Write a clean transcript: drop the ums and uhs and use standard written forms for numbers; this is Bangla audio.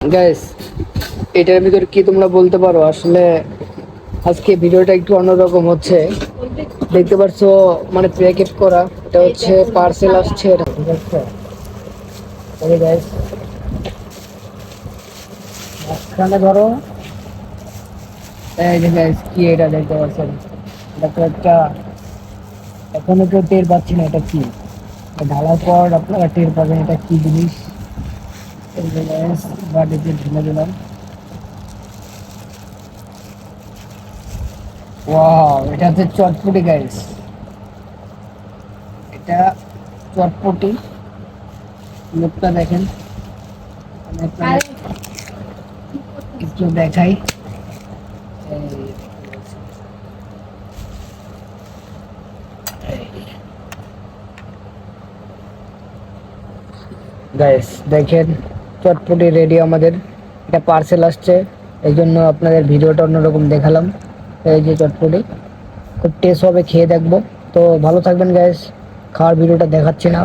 গাইস, এটার ভিতর কি তোমরা বলতে পারো? আসলে আজকে ভিডিওটা একটু অন্যরকম হচ্ছে। দেখতে পারছো, মানে প্যাকেট করা, এটা হচ্ছে পার্সেল আসছে, এটা ঠিক আছে। এই গাইস, মাঝখানে ধরো, এই যে গাইস কি এটা দেখতে পাচ্ছেন, এটা তো একটা, এখনো কেউ টের পাচ্ছি না এটা কি। ঢালার পর আপনারা টের পাবেন এটা কি জিনিস। এই যে গাইস, বাড়িতে ঢেলে দিলাম। ওয়াও, এটা হচ্ছে চটপটি গাইস। এটা চটপটি, লোকটা দেখেন, আমি আপনাদের একটু দেখাই। গাইস দেখেন, চটপটি রেডি আমাদের। এটা পার্সেল আসছে, এই জন্য আপনাদের ভিডিওটা অন্যরকম দেখালাম। এই যে চটপটি, খুব টেস্ট হবে, খেয়ে দেখবো। তো ভালো থাকবেন গাইস, খাওয়ার ভিডিওটা দেখাচ্ছি না।